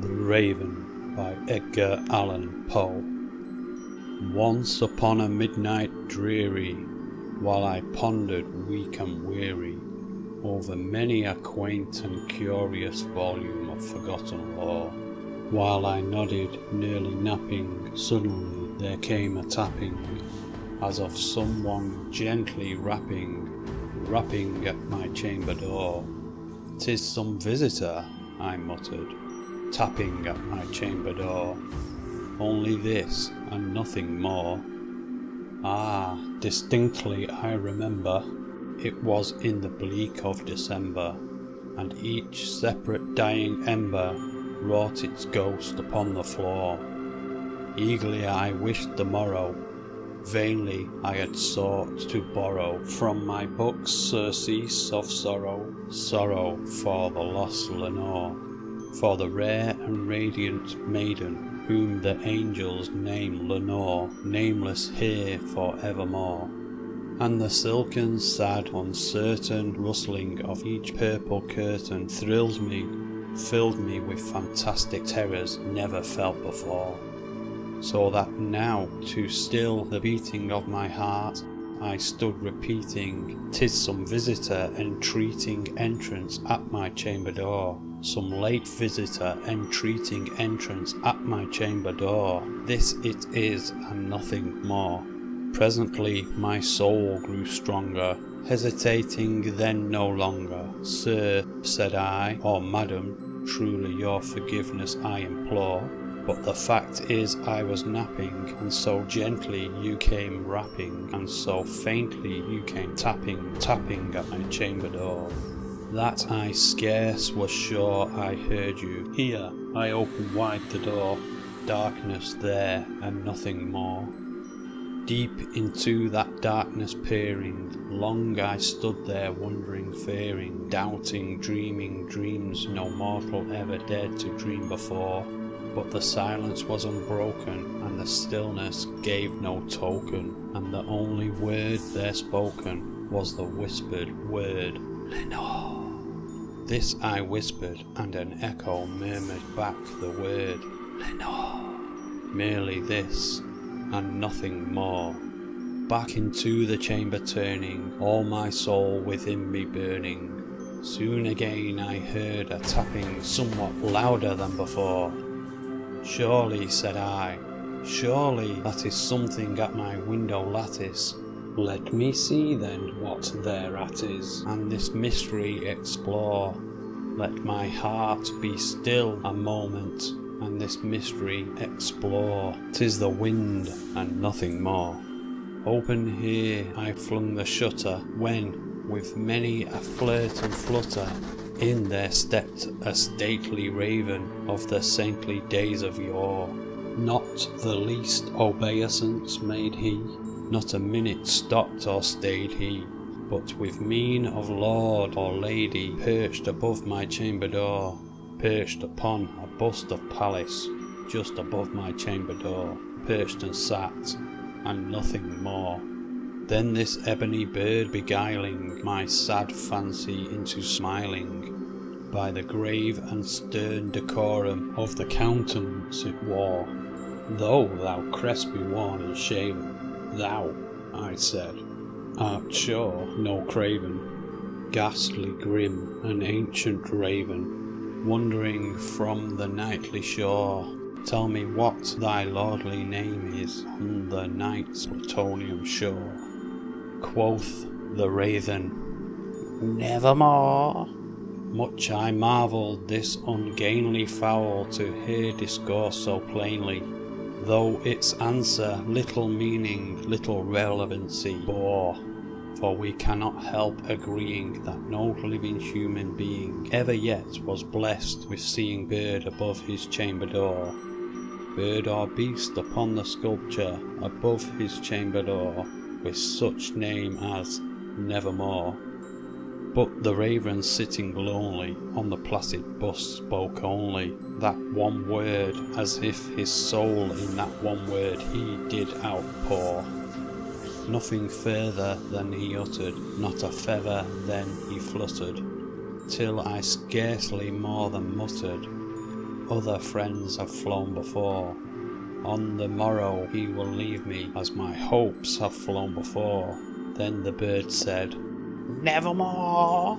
The Raven by Edgar Allan Poe. Once upon a midnight dreary, while I pondered weak and weary over many a quaint and curious volume of forgotten lore, while I nodded, nearly napping, suddenly there came a tapping, as of someone gently rapping at my chamber door. "'Tis some visitor," I muttered, tapping at my chamber door. "Only this, and nothing more." Ah, distinctly I remember, it was in the bleak of December, and each separate dying ember wrought its ghost upon the floor. Eagerly I wished the morrow, vainly I had sought to borrow from my books surcease of sorrow, sorrow for the lost Lenore, for the rare and radiant maiden whom the angels name Lenore, nameless here for evermore. And the silken, sad, uncertain rustling of each purple curtain thrilled me, filled me with fantastic terrors never felt before. So that now, to still the beating of my heart, I stood repeating, "'Tis some visitor entreating entrance at my chamber door, some late visitor entreating entrance at my chamber door. This it is, and nothing more." Presently my soul grew stronger, hesitating then no longer. "Sir," said I, "or Madam, truly your forgiveness I implore, but the fact is I was napping, and so gently you came rapping, and so faintly you came tapping at my chamber door, that I scarce was sure I heard you. Here I opened wide the door, darkness there and nothing more. Deep into that darkness peering, long I stood there wondering, fearing, doubting, dreaming dreams no mortal ever dared to dream before. But the silence was unbroken, and the stillness gave no token, and the only word there spoken was the whispered word, "Lenore." This I whispered, and an echo murmured back the word, "Lenore." Merely this, and nothing more. Back into the chamber turning, all my soul within me burning, soon again I heard a tapping somewhat louder than before. "Surely," said I, "surely that is something at my window lattice. Let me see then what thereat is, and this mystery explore. Let my heart be still a moment, and this mystery explore. 'Tis the wind, and nothing more." Open here I flung the shutter, when, with many a flirt and flutter, in there stepped a stately raven of the saintly days of yore. Not the least obeisance made he, not a minute stopped or stayed he, but with mien of lord or lady perched above my chamber door, perched upon a bust of Pallas, just above my chamber door, perched and sat, and nothing more. Then this ebony bird beguiling my sad fancy into smiling, by the grave and stern decorum of the countenance it wore. "Though thou crest be worn and shaven, thou," I said, "art sure no craven, ghastly grim, an ancient raven, wandering from the nightly shore. Tell me what thy lordly name is on the night's plutonium shore." Quoth the raven, "Nevermore." Much I marvelled this ungainly fowl to hear discourse so plainly, though its answer little meaning, little relevancy bore. For we cannot help agreeing that no living human being ever yet was blessed with seeing bird above his chamber door, bird or beast upon the sculpture above his chamber door, with such name as Nevermore. But the raven sitting lonely on the placid bust spoke only that one word, as if his soul in that one word he did outpour. Nothing further than he uttered, not a feather then he fluttered, till I scarcely more than muttered, other friends have flown before. On the morrow he will leave me, as my hopes have flown before. Then the bird said, "Nevermore."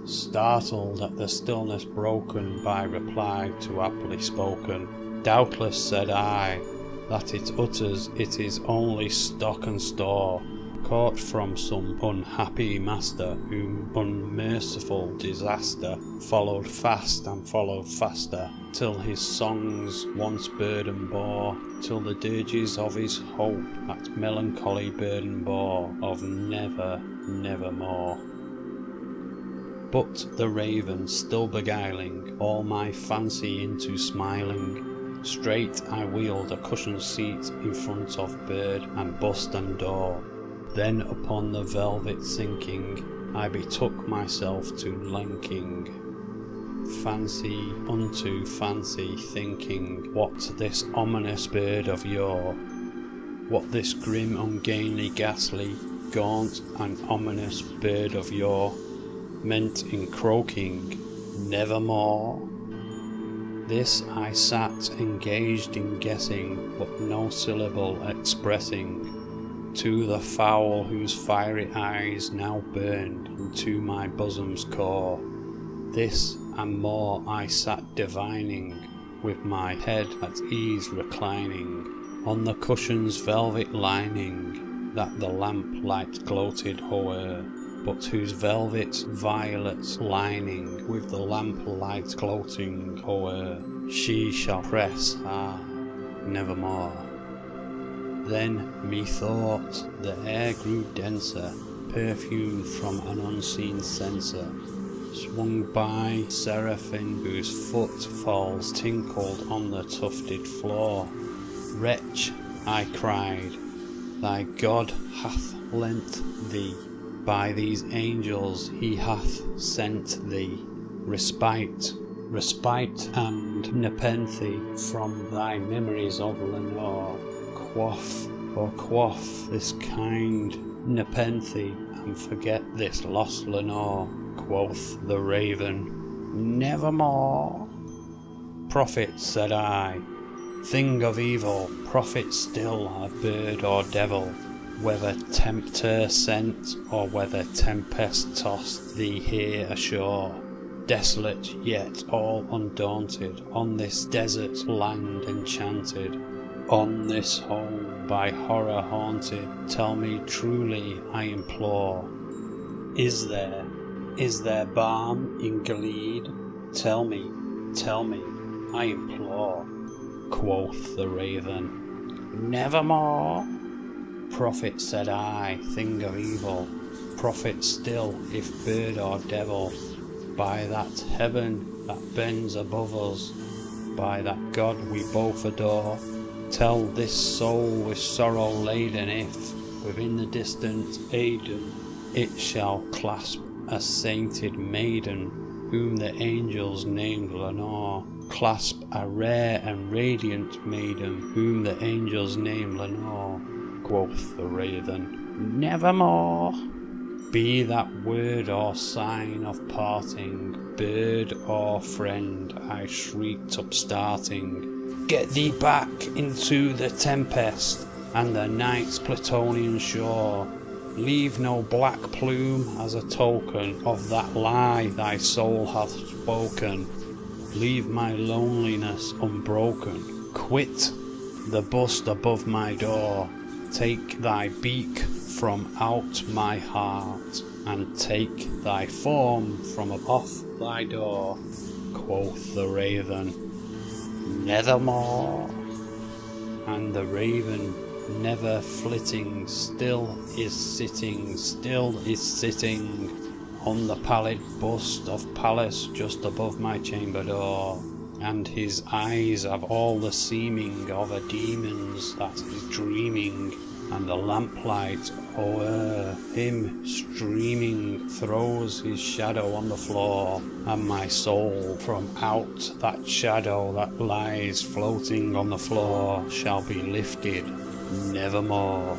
Startled at the stillness broken by reply too aptly spoken, "Doubtless," said I, "that it utters it is only stock and store, caught from some unhappy master, whom unmerciful disaster followed fast and followed faster, till his songs once burden bore, till the dirges of his hope that melancholy burden bore, of never, nevermore." But the raven, still beguiling all my fancy into smiling, straight I wheeled a cushioned seat in front of bird and bust and door. Then upon the velvet sinking, I betook myself to lanking, fancy unto fancy thinking, what this ominous bird of yore, what this grim, ungainly, ghastly, gaunt and ominous bird of yore meant in croaking, "Nevermore." This I sat engaged in guessing, but no syllable expressing, to the fowl whose fiery eyes now burned into my bosom's core. This and more I sat divining, with my head at ease reclining on the cushion's velvet lining, that the lamp light gloated o'er, but whose velvet violet lining with the lamp light gloating o'er she shall press, nevermore. Then methought the air grew denser, perfumed from an unseen censer, swung by seraphim whose footfalls tinkled on the tufted floor. "Wretch," I cried, "thy God hath lent thee, by these angels he hath sent thee, respite and nepenthe from thy memories of Lenore. Quaff this kind nepenthe, and forget this lost Lenore." Quoth the raven, "Nevermore." "Prophet," said I, "thing of evil, prophet still of bird or devil, whether tempter sent or whether tempest tossed thee here ashore, desolate yet all undaunted, on this desert land enchanted, on this home by horror haunted, tell me truly, I implore, is there balm in Gilead? Tell me, I implore." Quoth the raven, "Nevermore." "Prophet," said I, "thing of evil, prophet still, if bird or devil, by that heaven that bends above us, by that God we both adore, tell this soul with sorrow laden if, within the distant Aidenn, it shall clasp a sainted maiden, whom the angels named Lenore, clasp a rare and radiant maiden, whom the angels named Lenore." Quoth the raven, "Nevermore." Be that word or sign of parting, bird or friend, I shrieked upstarting, "Get thee back into the tempest and the night's Plutonian shore. Leave no black plume as a token of that lie thy soul hath spoken. Leave my loneliness unbroken. Quit the bust above my door. Take thy beak from out my heart, and take thy form from off thy door." Quoth the raven, "Nevermore." And the raven, never flitting, still is sitting on the pallid bust of Pallas just above my chamber door, and his eyes have all the seeming of a demon's that is dreaming, and the lamplight o'er him streaming throws his shadow on the floor, and my soul from out that shadow that lies floating on the floor shall be lifted nevermore.